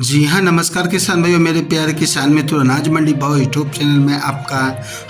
जी हाँ, नमस्कार किसान भाइयों, मेरे प्यारे किसान मित्रों, अनाज मंडी भाव यूट्यूब चैनल में आपका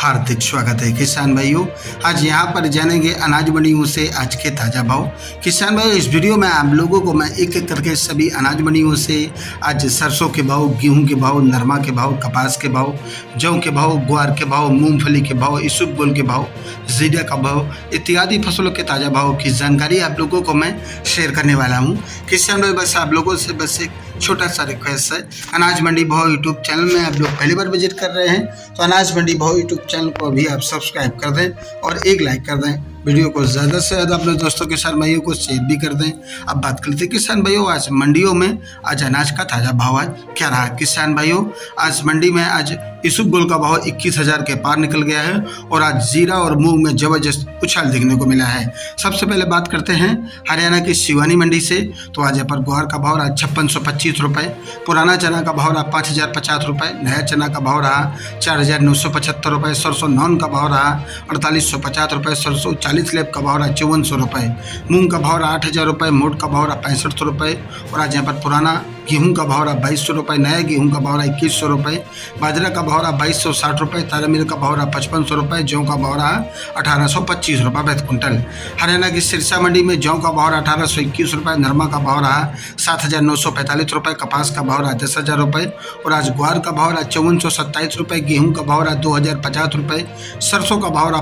हार्दिक स्वागत है। किसान भाइयों, आज यहाँ पर जानेंगे अनाज मंडियों से आज के ताज़ा भाव। किसान भाइयों, इस वीडियो में आप लोगों को मैं एक एक करके सभी अनाज मंडियों से आज सरसों के भाव, गेहूँ के भाव, नरमा के भाव, कपास के भाव, जौ के भाव, ग्वार के भाव, मूँगफली के भाव, इसबगोल के भाव, जीरा का भाव इत्यादि फसलों के ताज़ा भाव की जानकारी आप लोगों को मैं शेयर करने वाला हूँ। किसान भाई, बस आप लोगों से बस एक छोटा सा रिक्वेस्ट है, अनाज मंडी भाव यूट्यूब चैनल में आप लोग पहली बार विजिट कर रहे हैं तो अनाज मंडी भाव यूट्यूब चैनल को अभी आप सब्सक्राइब कर दें और एक लाइक कर दें। वीडियो को ज़्यादा से ज़्यादा अपने दोस्तों किसान भाइयों को शेयर भी कर दें। अब बात करते हैं किसान भाइयों, आज मंडियों में आज अनाज का ताज़ा भाव आज क्या रहा। किसान भाइयों, आज मंडी में आज इसबगोल का भाव 21,000 के पार निकल गया है और आज जीरा और मूंग में जबरदस्त उछाल देखने को मिला है। सबसे पहले बात करते हैं हरियाणा की शिवानी मंडी से, तो आज यहाँ पर ग्वार का भाव रहा 5625 रुपये, पुराना चना का भाव रहा 5050 रुपये, नया चना का भाव रहा 4975 रुपये, सरसों नॉन का भाव रहा 4850 रुपये, सरसों 40 लेब का भाव रहा 5400 रुपये, मूंग का भाव रहा 8000 रुपये, मोट का भाव रहा 6500 रुपये और आज यहाँ पर पुराना गेहूं का भाव रहा 2200 रुपये, नया गेहूं का भाव रहा 2100 रुपये, बाजरा का भाव रहा 2260 रुपये, तारामीर का भाव रहा 5500 रुपये, जौ का भाव रहा 1825 रुपये प्रति क्विंटल। हरियाणा की सिरसा मंडी में जौ का भाव रहा 1821 रुपये, नरमा का भाव रहा 7945 रुपये, कपास का भाव रहा 10,000 रुपये और आज ग्वार का भाव रहा 5427 रुपये, गेहूँ का भाव रहा 2050 रुपये, सरसों का भाव रहा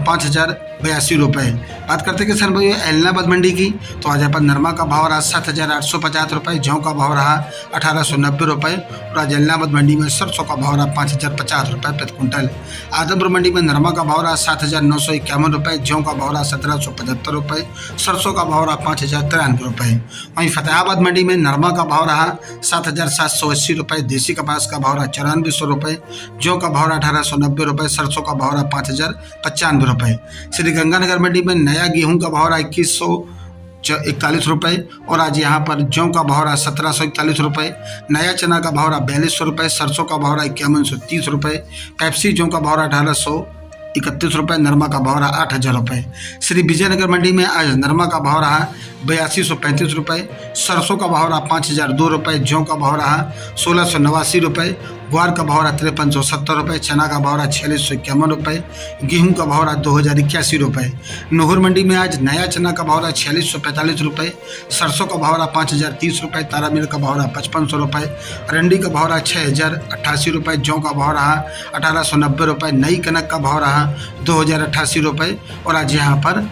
5082 रुपये। बात करते हैं किसान भाइयों एलनाबाद मंडी की, तो आज यहाँ पर नरमा का भाव रहा 7850 रुपये, जौ का भाव रहा 1890 रुपये और आज एलनाबाद मंडी में सरसों का भाव रहा 5050 रुपये प्रति क्विंटल। आदमपुर मंडी में नरमा का भाव रहा 7951 रुपये, जौ का भाव रहा 1775 रुपये, सरसों का भाव रहा 5093 रुपये। वहीं फतेहाबाद मंडी में नरमा का भाव रहा 7780 रुपये, देसी कपास का भाव रहा 9400 रुपये, जौ का भाव रहा 1890 रुपये, सरसों का भाव रहा 5095 रुपये। श्रीगंगानगर मंडी में नया गेहूं का भाव रहा 2141 रुपये और आज यहाँ पर जौ का भाव रहा 1741 रुपये, नया चना का भाव रहा 4200 रुपये, सरसों का भाव रहा 5130 रुपये, पेप्सी जौ का भाव रहा 1831 रुपये, नरमा का भाव रहा 8000 रुपये। श्री विजयनगर मंडी में आज नरमा का भाव रहा 8235 रुपये, सरसों का भाव रहा 5002 रुपये, जौ का भाव रहा 1689 रुपये, ग्वार का भाव रहा 5370 रुपये, चना का भाव रहा 4651 रुपये, गेहूं का भाव रहा 2081 रुपये। नूहर मंडी में आज नया चना का भाव रहा 4645 रुपये, सरसों का भाव रहा 5030 रुपये, तारामीर का भाव रहा 5500 रुपये, अरंडी का भाव रहा 6088 रुपये, जौ का भाव रहा 1890 रुपये, नई कनक का भाव रहा 2088 रुपये और आज यहाँ पर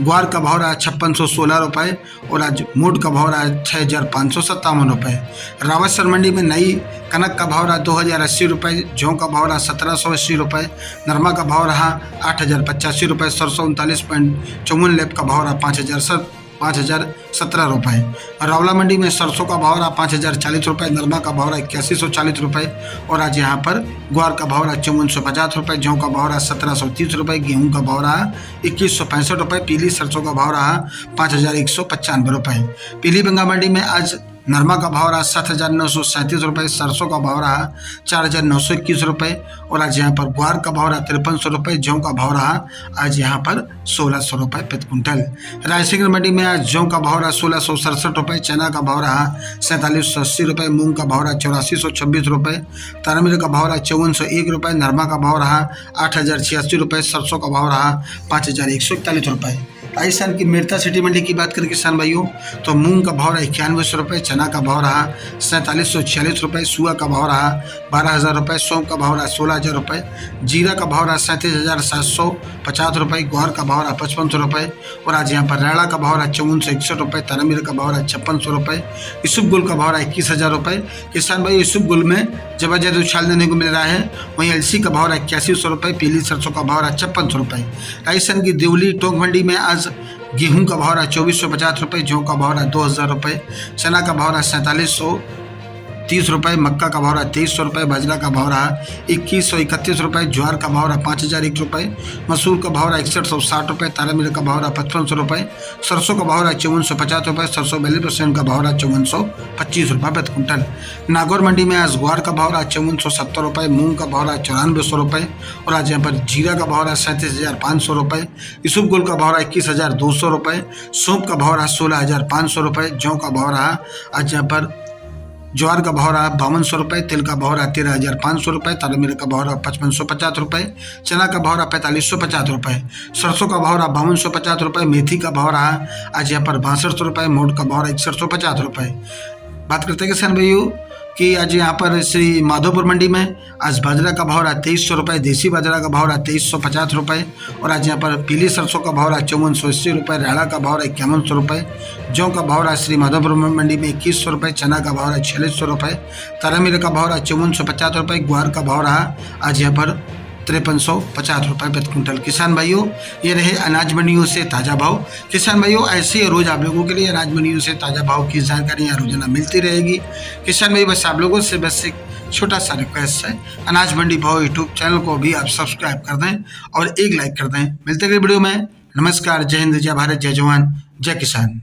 ग्वार का भाव रहा 5616 रुपये और आज मोट का भाव रहा 6557 रुपये। रावतसर मंडी में नई कनक का भाव रहा 2080 रुपये, जौ का भाव रहा 1780 रुपये, नरमा का भाव रहा 8085 रुपये, सरसों 39.54 लेब का भाव रहा 5017 रुपये। रावला मंडी में सरसों का भाव रहा 5040 रुपये, नरमा का भाव रहा 8140 रुपये और आज यहाँ पर ग्वार का भाव रहा 5450 रुपये, जौ का भाव रहा 1730 रुपये, गेहूँ का भाव रहा 2165 रुपये, पीली सरसों का भाव रहा 5195 रुपये। पीली बंगा मंडी में आज नरमा का भाव रहा 7937 रुपये, सरसों का भाव रहा 4921 रुपये और आज यहाँ पर ग्वार का भाव रहा 5300 रुपये, जौ का भाव रहा आज यहाँ पर 1600 रुपये प्रति क्विंटल। रायसेन मंडी में आज जौ का भाव रहा 1667 रुपये, चना का भाव रहा 4780 रुपये, मूंग का भाव रहा 8426 रुपये, तारामीर का भाव रहा 5401 रुपये, नरमा का भाव रहा 8086 रुपये, सरसों का भाव रहा 5141 रुपये। राजस्थान की मेरता सिटी मंडी की बात करें किसान भाइयों, तो मूंग का भाव रहा 9100 रुपये, चना का भाव रहा 4746 रुपये, सुआ का भाव रहा 12000 रुपये, सौंफ का भाव रहा 16000 रुपये, जीरा का भाव रहा 37750 रुपये, ग्वार का भाव रहा 5500 रुपये और आज यहाँ पर रैला का भाव रहा 5461 रुपये, तारामीर का भाव रहा 5600 रुपये, इसबगोल का भाव रहा 21000 रुपये। किसान भाई, इसबगोल में जबरदस्त उछाल देने को मिल रहा है। वहीं एलसी का भाव रहा 8100 रुपये, पीली सरसों का भाव रहा 5600 रुपये। राजस्थान की देवली टोंक मंडी में आज गेहूं का भाव रहा 2450 रुपये, जौ का भाव रहा 2000 रुपये, चना का भाव रहा 4730 रुपये, मक्का का भाव रहा 2300 रुपये, बाजरा का भाव रहा 2131 रुपये, ज्वार का भाव रहा 5001 रुपये, मसूर का भाव रहा 6160 रुपये, तारामीर का भाव रहा 5500 रुपये, सरसों का भाव रहा 5450 रुपये, सरसों 42% का भाव रहा 5425 रुपये प्रति क्विंटल। नागौर मंडी में आज ग्वार का भाव रहा 5470 रुपये, मूंग का भाव रहा 9400 रुपये और आज यहाँ पर जीरा का भाव रहा 37,500 रुपये, इसबगोल का भाव रहा 21,200 रुपये, सौंफ का भाव रहा 16,500 रुपये, जौ का भाव रहा आज यहाँ पर ज्वार का भाव रहा 5200 रुपये, तिल का भाव रहा 13,500 रुपये, तालमेल का भाव रहा 5550 रुपये, चना का भाव रहा 4550 रुपये, सरसों का भाव रहा 5250 रुपये, मेथी का भाव रहा आज यहाँ पर 6200 रुपये, मोट का भाव रहा 6150 रुपये। बात करते हैं किसान भाइयों कि आज यहाँ पर श्री माधोपुर मंडी में आज बाजरा का भाव रहा 2300 रुपये, देसी बाजरा का भाव रहा 2350 रुपये, और आज यहाँ पर पीली सरसों का भाव रहा 5480 रुपये, राड़ा का भाव रहा 5100 रुपये, जौ का भाव रहा श्री माधोपुर मंडी में 2100 रुपये, चना का भाव रहा 4600 रुपये, तारामीर का भाव रहा 5450 रुपये, ग्वार का भाव रहा आज यहाँ पर 5350 रुपये प्रति क्विंटल। किसान भाइयों ये रहे अनाज मंडियों से ताज़ा भाव। किसान भाइयों ऐसे ही रोज आप लोगों के लिए अनाज मंडियों से ताज़ा भाव की जानकारी यहाँ रोजाना मिलती रहेगी। किसान भाई बस आप लोगों से बस एक छोटा सा रिक्वेस्ट है, अनाज मंडी भाव यूट्यूब चैनल को भी आप सब्सक्राइब कर दें और एक लाइक कर दें। मिलते अगली वीडियो में। नमस्कार, जय हिंद, जय भारत, जय जवान, जय किसान।